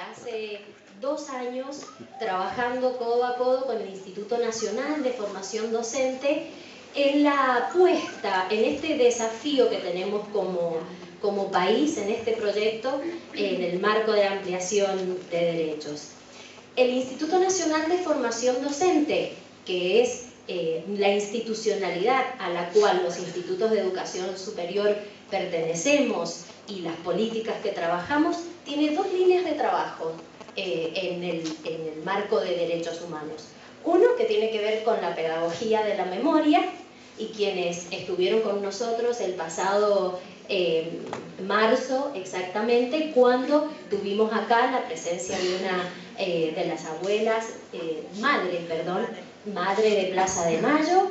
hace 2 años trabajando codo a codo con el Instituto Nacional de Formación Docente en la apuesta, en este desafío que tenemos como país, en este proyecto, en el marco de ampliación de derechos. El Instituto Nacional de Formación Docente, que es la institucionalidad a la cual los institutos de educación superior pertenecemos y las políticas que trabajamos, tiene 2 líneas de trabajo en el marco de derechos humanos. Uno que tiene que ver con la pedagogía de la memoria, y quienes estuvieron con nosotros el pasado marzo exactamente, cuando tuvimos acá la presencia de una de las abuelas, madre de Plaza de Mayo,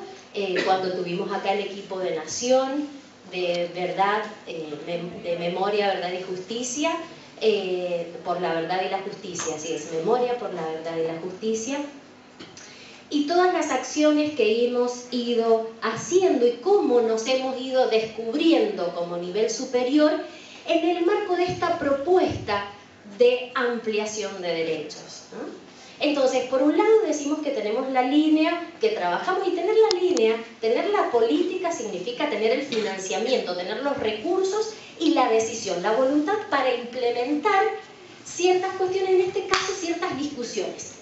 cuando tuvimos acá el equipo de Nación, de verdad, de memoria, verdad y justicia, por la verdad y la justicia, así es, memoria por la verdad y la justicia, y todas las acciones que hemos ido haciendo y cómo nos hemos ido descubriendo como nivel superior en el marco de esta propuesta de ampliación de derechos, ¿no? Entonces, por un lado decimos que tenemos la línea, que trabajamos, y tener la línea, tener la política significa tener el financiamiento, tener los recursos y la decisión, la voluntad para implementar ciertas cuestiones, en este caso ciertas discusiones,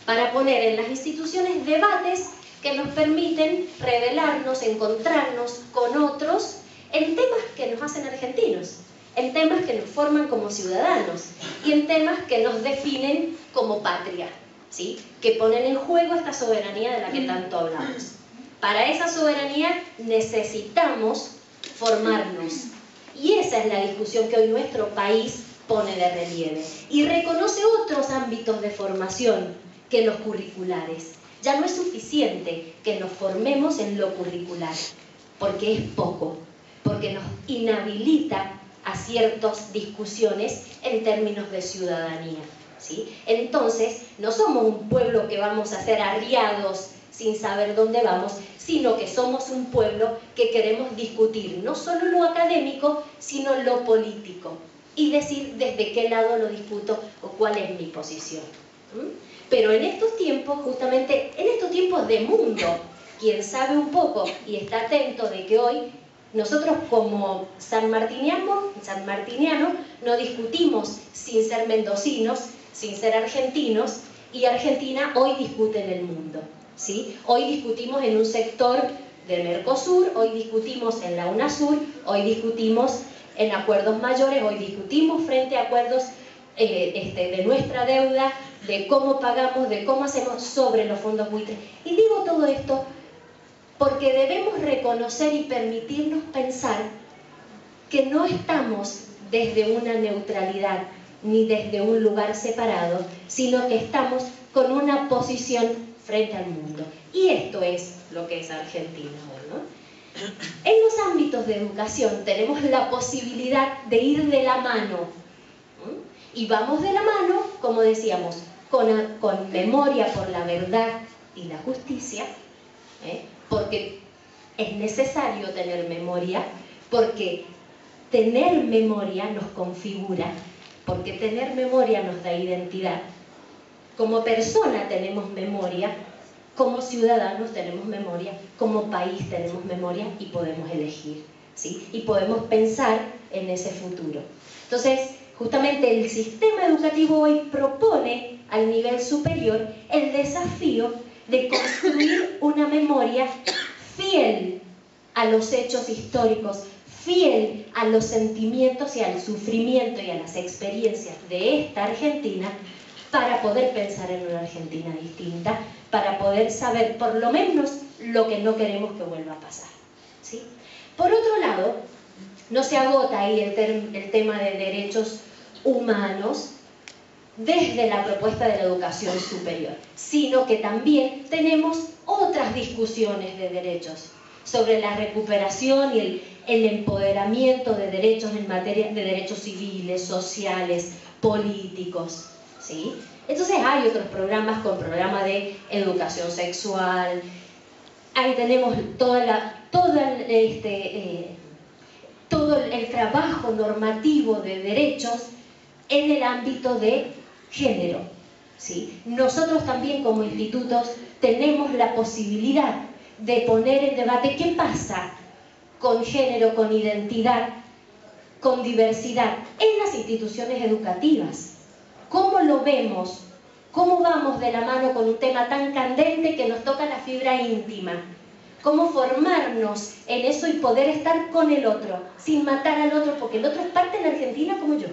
para poner en las instituciones debates que nos permiten revelarnos, encontrarnos con otros en temas que nos hacen argentinos, en temas que nos forman como ciudadanos y en temas que nos definen como patria, ¿sí? Que ponen en juego esta soberanía de la que tanto hablamos. Para esa soberanía necesitamos formarnos, y esa es la discusión que hoy nuestro país pone de relieve y reconoce otros ámbitos de formación que los curriculares. Ya no es suficiente que nos formemos en lo curricular, porque es poco, porque nos inhabilita a ciertas discusiones en términos de ciudadanía, ¿sí? Entonces, no somos un pueblo que vamos a ser arriados sin saber dónde vamos, sino que somos un pueblo que queremos discutir no solo lo académico, sino lo político, y decir desde qué lado lo discuto o cuál es mi posición. Pero en estos tiempos, justamente en estos tiempos de mundo, quien sabe un poco y está atento de que hoy nosotros como sanmartinianos no discutimos sin ser mendocinos, sin ser argentinos, y Argentina hoy discute en el mundo, ¿sí? Hoy discutimos en un sector del Mercosur, hoy discutimos en la UNASUR, hoy discutimos en acuerdos mayores, hoy discutimos frente a acuerdos de nuestra deuda, de cómo pagamos, de cómo hacemos sobre los fondos buitres. Y digo todo esto porque debemos reconocer y permitirnos pensar que no estamos desde una neutralidad ni desde un lugar separado, sino que estamos con una posición frente al mundo. Y esto es lo que es Argentina hoy, ¿no? En los ámbitos de educación tenemos la posibilidad de ir de la mano, ¿no? Y vamos de la mano, como decíamos, con memoria por la verdad y la justicia, porque es necesario tener memoria, porque tener memoria nos configura, porque tener memoria nos da identidad. Como persona tenemos memoria, como ciudadanos tenemos memoria, como país tenemos memoria y podemos elegir, ¿sí? Y podemos pensar en ese futuro. Entonces, justamente el sistema educativo hoy propone al nivel superior el desafío de construir una memoria fiel a los hechos históricos, fiel a los sentimientos y al sufrimiento y a las experiencias de esta Argentina, para poder pensar en una Argentina distinta, para poder saber por lo menos lo que no queremos que vuelva a pasar, ¿sí? Por otro lado, no se agota ahí el tema de derechos humanos desde la propuesta de la educación superior, sino que también tenemos otras discusiones de derechos sobre la recuperación y el empoderamiento de derechos en materia de derechos civiles, sociales, políticos, ¿sí? Entonces hay otros programas, con programa de educación sexual. Ahí tenemos todo el trabajo normativo de derechos en el ámbito de género, ¿sí? Nosotros también como institutos tenemos la posibilidad de poner en debate qué pasa con género, con identidad, con diversidad en las instituciones educativas. ¿Cómo lo vemos? ¿Cómo vamos de la mano con un tema tan candente que nos toca la fibra íntima? ¿Cómo formarnos en eso y poder estar con el otro, sin matar al otro? Porque el otro es parte de la Argentina como yo,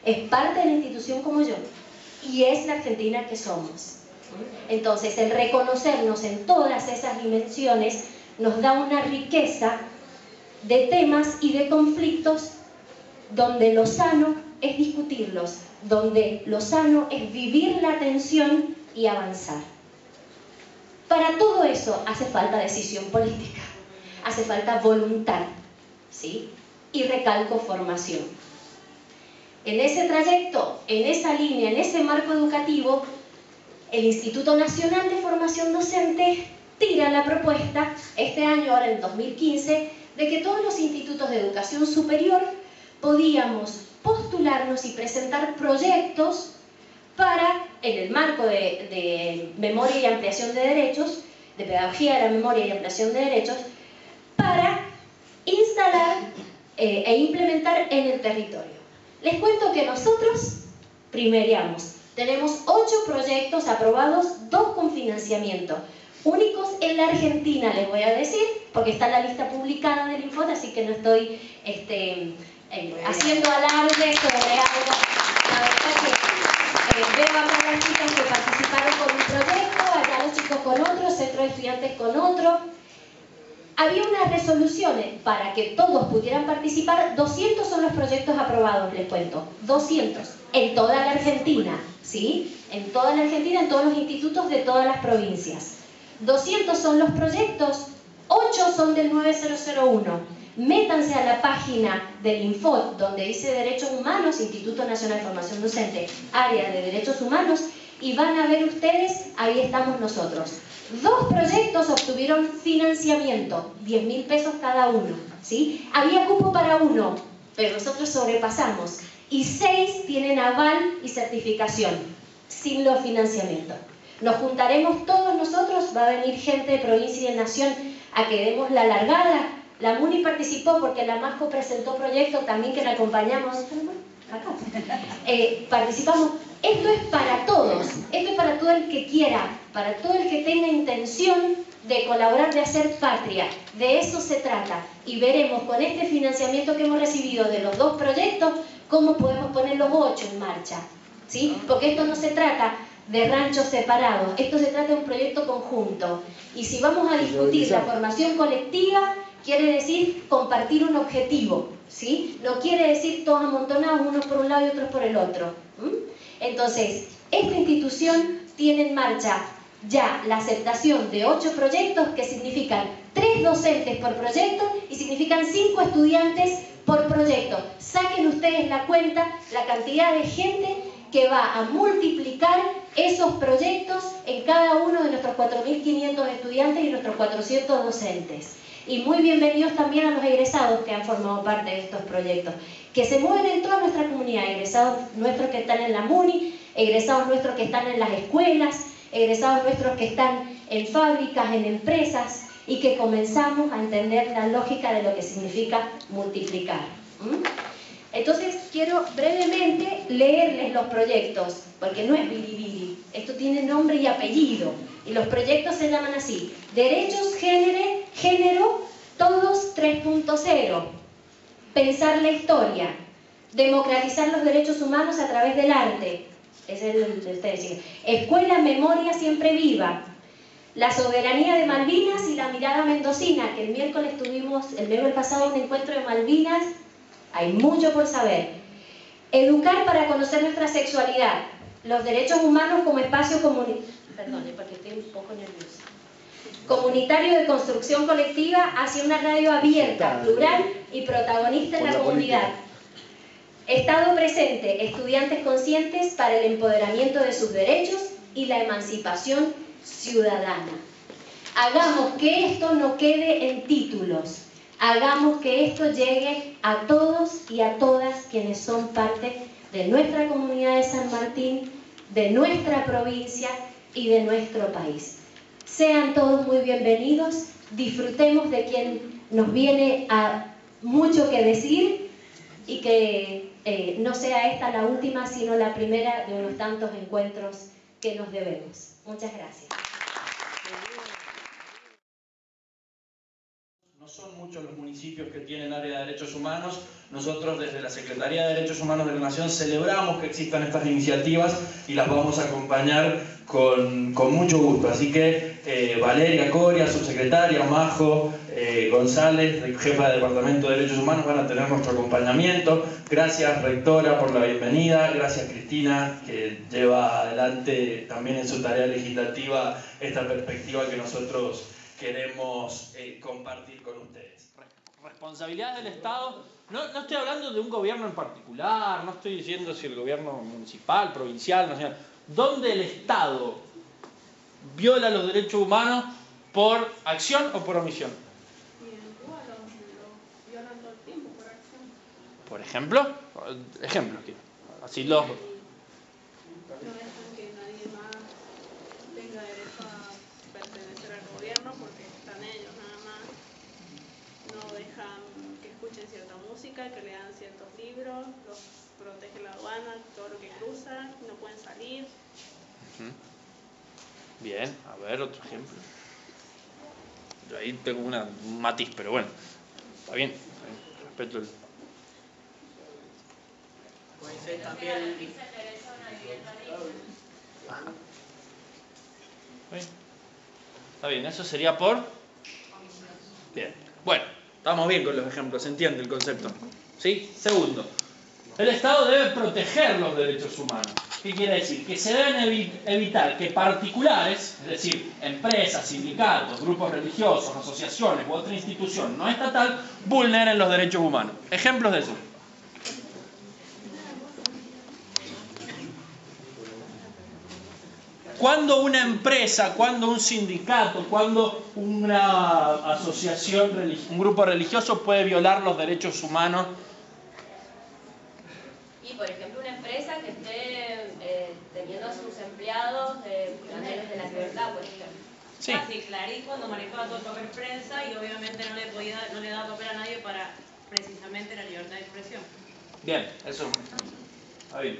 es parte de la institución como yo, y es la Argentina que somos. Entonces, el reconocernos en todas esas dimensiones nos da una riqueza de temas y de conflictos donde lo sano es discutirlos, donde lo sano es vivir la tensión y avanzar. Para todo eso hace falta decisión política, hace falta voluntad, ¿sí? Y recalco formación. En ese trayecto, en esa línea, en ese marco educativo, el Instituto Nacional de Formación Docente tira la propuesta, este año, ahora en 2015, de que todos los institutos de educación superior podíamos postularnos y presentar proyectos para, en el marco de memoria y ampliación de derechos, de pedagogía de la memoria y ampliación de derechos, para instalar e implementar en el territorio. Les cuento que nosotros primereamos. Tenemos 8 proyectos aprobados, 2 con financiamiento. Únicos en la Argentina, les voy a decir, porque está la lista publicada del Infot, así que no estoy haciendo alarde sobre algo. La verdad que veo acá a las chicas que participaron con un proyecto, allá los chicos con otro, centro de estudiantes con otro. Había unas resoluciones para que todos pudieran participar. 200 son los proyectos aprobados, les cuento. 200 en toda la Argentina, ¿sí? En toda la Argentina, en todos los institutos de todas las provincias. 200 son los proyectos, 8 son del 9001. Métanse a la página del Infot, donde dice Derechos Humanos, Instituto Nacional de Formación Docente, Área de Derechos Humanos, y van a ver ustedes, ahí estamos nosotros. 2 proyectos obtuvieron financiamiento, 10.000 pesos cada uno, ¿sí? Había cupo para 1, pero nosotros sobrepasamos. Y 6 tienen aval y certificación, sin los financiamientos. Nos juntaremos todos nosotros, va a venir gente de provincia y de nación a que demos la largada. La MUNI participó porque la MASCO presentó proyectos también que la acompañamos. Acá. Participamos. Esto es para todos, esto es para todo el que quiera, para todo el que tenga intención de colaborar, de hacer patria. De eso se trata. Y veremos con este financiamiento que hemos recibido de los 2 proyectos, cómo podemos poner los 8 en marcha, ¿sí? Porque esto no se trata de ranchos separados, esto se trata de un proyecto conjunto. Y si vamos a discutir la formación colectiva, quiere decir compartir un objetivo, ¿sí? No quiere decir todos amontonados, unos por un lado y otros por el otro. Entonces, esta institución tiene en marcha ya la aceptación de 8 proyectos que significan 3 docentes por proyecto y significan 5 estudiantes por proyecto. Saquen ustedes la cuenta, la cantidad de gente que va a multiplicar esos proyectos en cada uno de nuestros 4.500 estudiantes y nuestros 400 docentes. Y muy bienvenidos también a los egresados que han formado parte de estos proyectos, que se mueven en toda nuestra comunidad, egresados nuestros que están en la MUNI, egresados nuestros que están en las escuelas, egresados nuestros que están en fábricas, en empresas, y que comenzamos a entender la lógica de lo que significa multiplicar. Entonces quiero brevemente leerles los proyectos, porque no es bilibili, esto tiene nombre y apellido, y los proyectos se llaman así: Derechos, Género, Todos 3.0, Pensar la Historia, Democratizar los Derechos Humanos a través del arte, es el de ustedes, Escuela Memoria Siempre Viva, La Soberanía de Malvinas y la Mirada Mendocina, que el miércoles pasado un encuentro de Malvinas. Hay mucho por saber. Educar para conocer nuestra sexualidad. Los derechos humanos como espacio comunitario. Perdone, porque estoy un poco nerviosa. Comunitario de construcción colectiva hacia una radio abierta, plural y protagonista en la comunidad. Estado presente, estudiantes conscientes para el empoderamiento de sus derechos y la emancipación ciudadana. Hagamos que esto no quede en títulos. Hagamos que esto llegue a todos y a todas quienes son parte de nuestra comunidad de San Martín de nuestra provincia y de nuestro país. Sean todos muy bienvenidos, disfrutemos de quien nos viene a mucho que decir y que no sea esta la última, sino la primera de unos tantos encuentros que nos debemos. Muchas gracias. No son muchos los municipios que tienen área de derechos humanos. Nosotros desde la Secretaría de Derechos Humanos de la Nación celebramos que existan estas iniciativas y las vamos a acompañar con mucho gusto. Así que Valeria Coria, subsecretaria, Majo González, jefa de Departamento de Derechos Humanos, van a tener nuestro acompañamiento. Gracias, rectora, por la bienvenida. Gracias, Cristina, que lleva adelante también en su tarea legislativa esta perspectiva que nosotros queremos compartir con ustedes. Responsabilidad del Estado, no estoy hablando de un gobierno en particular, no estoy diciendo si el gobierno municipal, provincial, nacional, donde el Estado viola los derechos humanos por acción o por omisión. Y en Cuba lo violan todo el tiempo por acción. Por ejemplo, ejemplos, así los... No dejan que nadie más tenga derecho a pertenecer al gobierno porque están ellos nada más. No dejan que escuchen cierta música, que lean ciertos libros, los protege la aduana, todo lo que cruza, no pueden salir. Bien, a ver, otro ejemplo. Yo ahí tengo un matiz, pero bueno, está bien, respeto el... Puede ser también... Ajá. Bien. Está bien, eso sería por... Bien. Bueno, estamos bien con los ejemplos, se entiende el concepto. ¿Sí? Segundo, el Estado debe proteger los derechos humanos. ¿Qué quiere decir? Que se deben evitar que particulares, es decir, empresas, sindicatos, grupos religiosos, asociaciones u otra institución no estatal, vulneren los derechos humanos. Ejemplos de eso. Cuando una empresa, cuando un sindicato, cuando una asociación, un grupo religioso puede violar los derechos humanos. Y por ejemplo una empresa que esté teniendo a sus empleados prisioneros de la libertad, por ejemplo. Sí. Así, Clarín cuando manejaba todo el papel prensa y obviamente no le daba papel a nadie para precisamente la libertad de expresión. Bien, eso es un ejemplo. Está bien.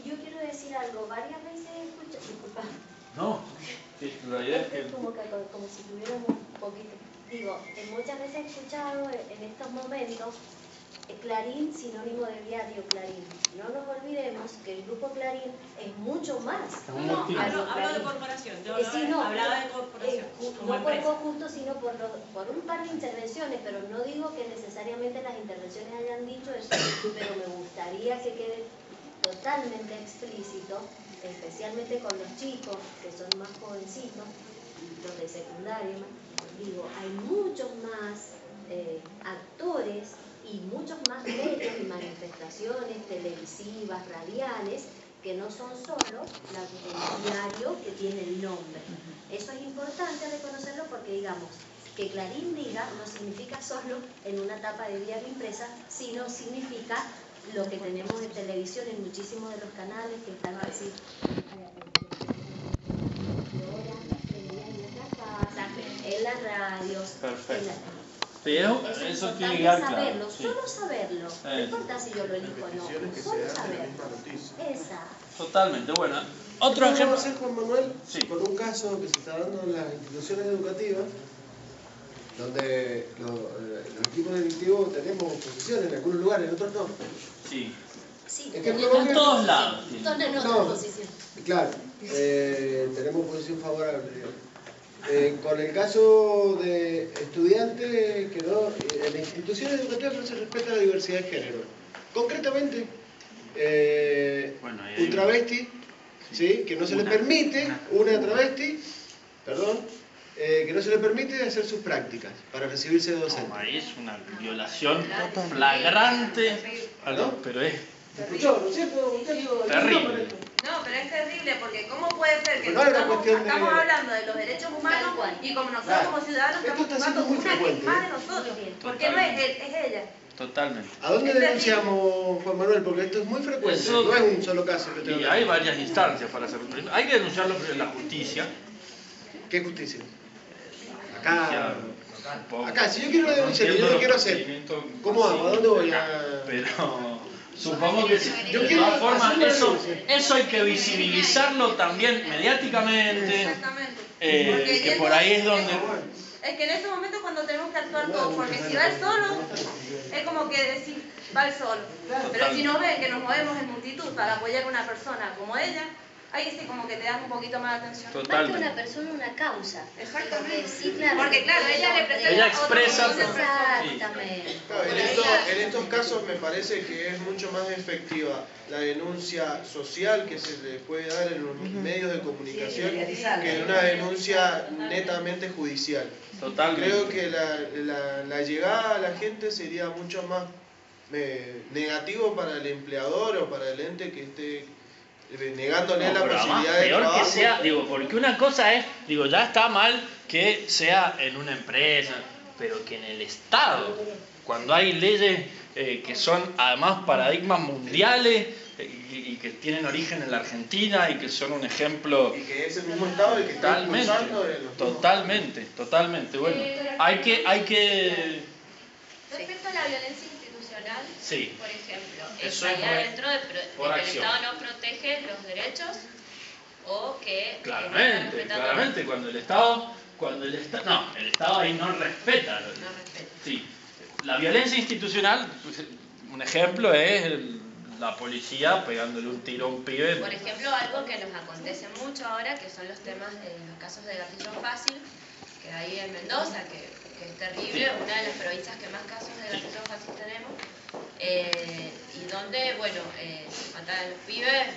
Yo quiero decir algo, varias veces he escuchado, disculpa, No, sí, la idea es que... como si tuvieran un poquito, digo, muchas veces he escuchado en estos momentos Clarín sinónimo del diario Clarín. No nos olvidemos que el grupo Clarín es mucho más. No, hablo de corporación, yo hablaba de corporación. No por conjunto, sino por un par de intervenciones, pero no digo que necesariamente las intervenciones hayan dicho eso, pero me gustaría que quede totalmente explícito, especialmente con los chicos que son más jovencitos, los de secundaria, digo, hay muchos más actores y muchos más medios y manifestaciones televisivas, radiales, que no son solo el diario que tiene el nombre. Eso es importante reconocerlo porque, digamos, que Clarín diga no significa solo en una tapa de diario impresa, sino significa lo que tenemos en televisión en muchísimos de los canales que están así en las radios. Perfecto. Sí, eso es tiene que importante quedar saberlo, claro. Sí. solo saberlo. No importa si yo lo elijo o no, solo saberlo. Exacto. Totalmente, bueno. Otro Vamos a ejemplo. hacer, Juan Manuel, Sí. con un caso que se está dando en las instituciones educativas, donde los equipos delictivos tenemos posiciones en algunos lugares, en otros no. Sí. Sí, Es que En todos lados. son en otra No. posición. Claro, tenemos posición favorable. Con el caso de estudiantes que no, en las instituciones educativas no se respeta la diversidad de género. Concretamente, Bueno, ahí hay un travesti, ¿sí? Que no se le permite, una travesti, perdón, que no se le permite hacer sus prácticas para recibirse de docente. Ahí es una violación flagrante. ¿No? Pero es ¿Me escuchó? ¿No es cierto, muchacho? terrible. No, pero es terrible porque ¿cómo puede ser que No es una estamos cuestión de- hablando de los derechos humanos Tal cual. y como nosotros Claro. como ciudadanos Esto estamos está siendo jugando muy una que es frecuente, más ¿eh? de nosotros? Bien. Porque no es él, es ella. Totalmente. ¿A dónde denunciamos, Juan Manuel? Porque esto es muy frecuente, Eso- no es un solo caso que tengo. Y hay varias instancias para hacerlo. Hay que denunciarlo en la justicia. ¿Qué justicia? Justicia, Acá. supongo. Acá, si yo quiero denunciar y yo lo quiero hacer, ¿cómo hago? ¿A dónde voy a...? Pero supongo que sí. Yo De quiero todas formas, hacer una eso denuncia. hay que visibilizarlo también mediáticamente. Exactamente. Que por ahí es donde... Es que en ese momento cuando tenemos que actuar todos, porque si va él solo, es como que decir, va él solo. Pero si nos ven que nos movemos en multitud para apoyar a una persona como ella, ahí sí como que te das un poquito más de atención. Más que Totalmente. una persona, una causa. Exactamente. Sí, claro. Porque claro, ella representa Ella otro expresa- montón de personas. Exactamente. Claro, en estos casos me parece que es mucho más efectiva la denuncia social que se le puede dar en los medios de comunicación que una denuncia netamente judicial. Totalmente. Creo que la llegada a la gente sería mucho más negativo para el empleador o para el ente que esté negándole No, la pero además, posibilidad de peor trabajo. que sea, porque una cosa es, ya está mal que sea en una empresa, pero que en el Estado, cuando hay leyes que son además paradigmas mundiales y que tienen origen en la Argentina y que son un ejemplo Y que es el mismo Estado el que está impulsando totalmente. Bueno, hay que Respecto a la violencia institucional, Sí. por ejemplo, Eso estaría es dentro de, por que el acción. Estado no protege los derechos o que no está claramente, respetando cuando el Estado el Estado ahí no respeta. no respeta. Sí, la violencia institucional, un ejemplo es la policía pegándole un tiro a un pibe. Por ejemplo, algo que nos acontece mucho ahora, que son los temas de los casos de gatillo fácil, que hay en Mendoza, que es terrible, una de las provincias que más casos de gatillo fácil tenemos, y donde, bueno, matan a los pibes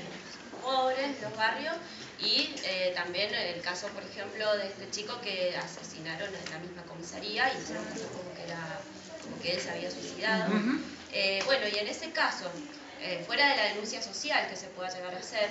pobres, los barrios, y también el caso, por ejemplo, de este chico que asesinaron en la misma comisaría y hicieron pasar como que él se había suicidado. Bueno, y en ese caso, fuera de la denuncia social que se pueda llegar a hacer,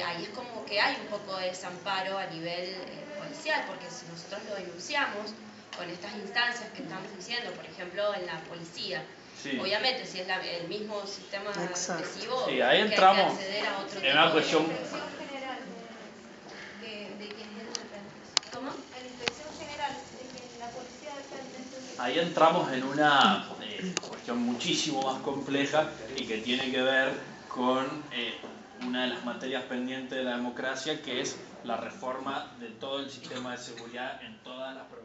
ahí es como que hay un poco de desamparo a nivel policial, porque si nosotros lo denunciamos con estas instancias que estamos diciendo, por ejemplo, en la policía, Sí. obviamente si es el mismo sistema represivo, Sí, ahí que entramos hay que acceder a otro en una tipo de cuestión- represión. De quienes eran representantes. ¿Cómo? En la inspección general, de que la policía está dentro de... Ahí entramos en una cuestión muchísimo más compleja y que tiene que ver con una de las materias pendientes de la democracia, que es la reforma de todo el sistema de seguridad en todas las provincias.